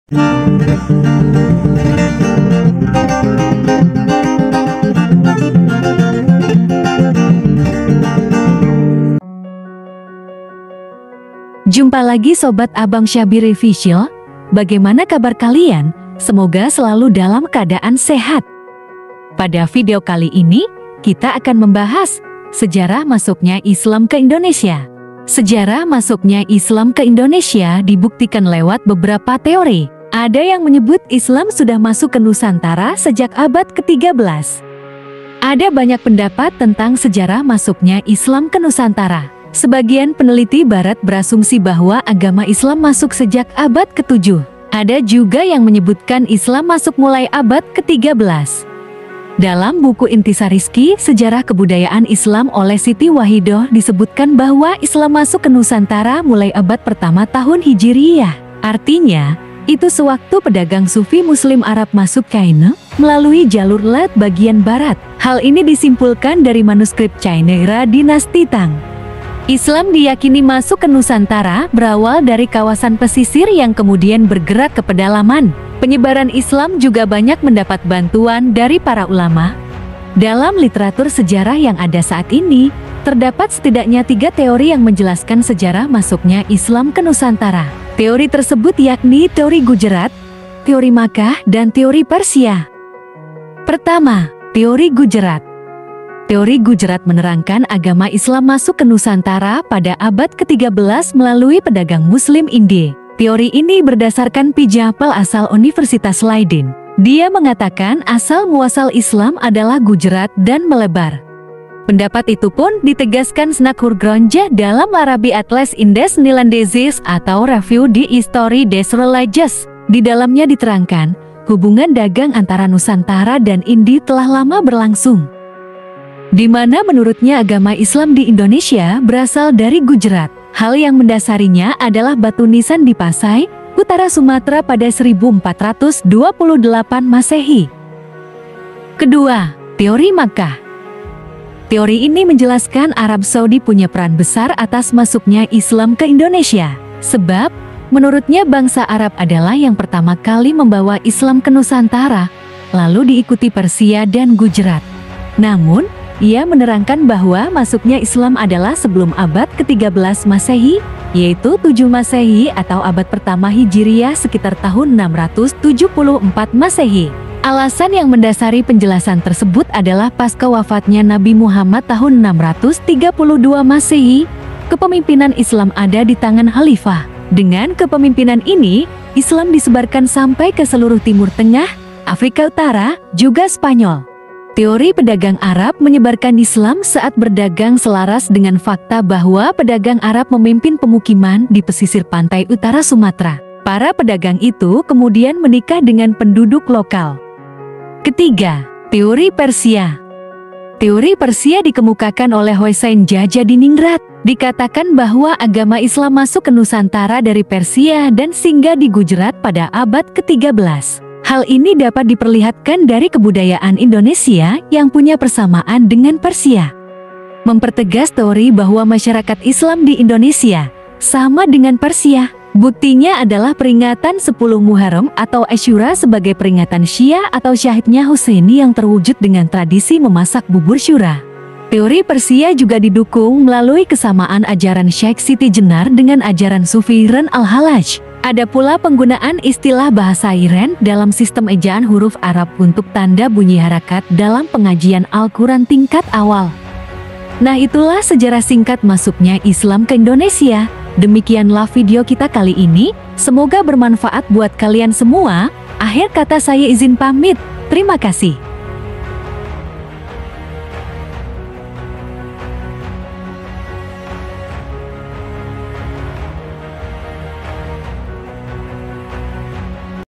Jumpa lagi Sobat Abang Syabir Official. Bagaimana kabar kalian? Semoga selalu dalam keadaan sehat. Pada video kali ini, kita akan membahas sejarah masuknya Islam ke Indonesia. Sejarah masuknya Islam ke Indonesia dibuktikan lewat beberapa teori. Ada yang menyebut Islam sudah masuk ke Nusantara sejak abad ke-13. Ada banyak pendapat tentang sejarah masuknya Islam ke Nusantara. Sebagian peneliti barat berasumsi bahwa agama Islam masuk sejak abad ke-7. Ada juga yang menyebutkan Islam masuk mulai abad ke-13. Dalam buku Intisar Rizki, Sejarah Kebudayaan Islam oleh Siti Wahidoh disebutkan bahwa Islam masuk ke Nusantara mulai abad pertama tahun Hijriyah. Artinya, itu sewaktu pedagang Sufi Muslim Arab masuk China melalui jalur Laut bagian barat. Hal ini disimpulkan dari manuskrip China era dinasti Tang. Islam diyakini masuk ke Nusantara berawal dari kawasan pesisir yang kemudian bergerak ke pedalaman. Penyebaran Islam juga banyak mendapat bantuan dari para ulama. Dalam literatur sejarah yang ada saat ini, terdapat setidaknya 3 teori yang menjelaskan sejarah masuknya Islam ke Nusantara. Teori tersebut yakni teori Gujarat, teori Makkah, dan teori Persia. Pertama, teori Gujarat. Teori Gujarat menerangkan agama Islam masuk ke Nusantara pada abad ke-13 melalui pedagang Muslim India. Teori ini berdasarkan Pijapal asal Universitas Leiden. Dia mengatakan asal muasal Islam adalah Gujarat dan melebar. Pendapat itu pun ditegaskan Snakhur Gronja dalam Arabi Atlas Indes Nilandezis atau Review di History des Religions. Di dalamnya diterangkan, hubungan dagang antara Nusantara dan India telah lama berlangsung, di mana menurutnya agama Islam di Indonesia berasal dari Gujarat. Hal yang mendasarinya adalah batu nisan di Pasai, utara Sumatera pada 1428 Masehi. Kedua, teori Makkah. Teori ini menjelaskan Arab Saudi punya peran besar atas masuknya Islam ke Indonesia. Sebab, menurutnya bangsa Arab adalah yang pertama kali membawa Islam ke Nusantara, lalu diikuti Persia dan Gujarat. Namun, ia menerangkan bahwa masuknya Islam adalah sebelum abad ke-13 Masehi, yaitu 7 Masehi atau abad pertama Hijriyah sekitar tahun 674 Masehi. Alasan yang mendasari penjelasan tersebut adalah pasca wafatnya Nabi Muhammad tahun 632 Masehi, kepemimpinan Islam ada di tangan Khalifah. Dengan kepemimpinan ini, Islam disebarkan sampai ke seluruh Timur Tengah, Afrika Utara, juga Spanyol. Teori pedagang Arab menyebarkan Islam saat berdagang selaras dengan fakta bahwa pedagang Arab memimpin pemukiman di pesisir pantai utara Sumatera. Para pedagang itu kemudian menikah dengan penduduk lokal. Ketiga, teori Persia. Teori Persia dikemukakan oleh Hossein Jajadiningrat. Dikatakan bahwa agama Islam masuk ke Nusantara dari Persia dan singgah di Gujarat pada abad ke-13. Hal ini dapat diperlihatkan dari kebudayaan Indonesia yang punya persamaan dengan Persia. Mempertegas teori bahwa masyarakat Islam di Indonesia sama dengan Persia. Buktinya adalah peringatan 10 Muharram atau Asyura sebagai peringatan Syiah atau syahidnya Husaini yang terwujud dengan tradisi memasak bubur syura. Teori Persia juga didukung melalui kesamaan ajaran Syekh Siti Jenar dengan ajaran Sufi Iran al-Halaj. Ada pula penggunaan istilah bahasa Iran dalam sistem ejaan huruf Arab untuk tanda bunyi harakat dalam pengajian Al-Quran tingkat awal. Nah, itulah sejarah singkat masuknya Islam ke Indonesia. Demikianlah video kita kali ini, semoga bermanfaat buat kalian semua. Akhir kata saya izin pamit, terima kasih.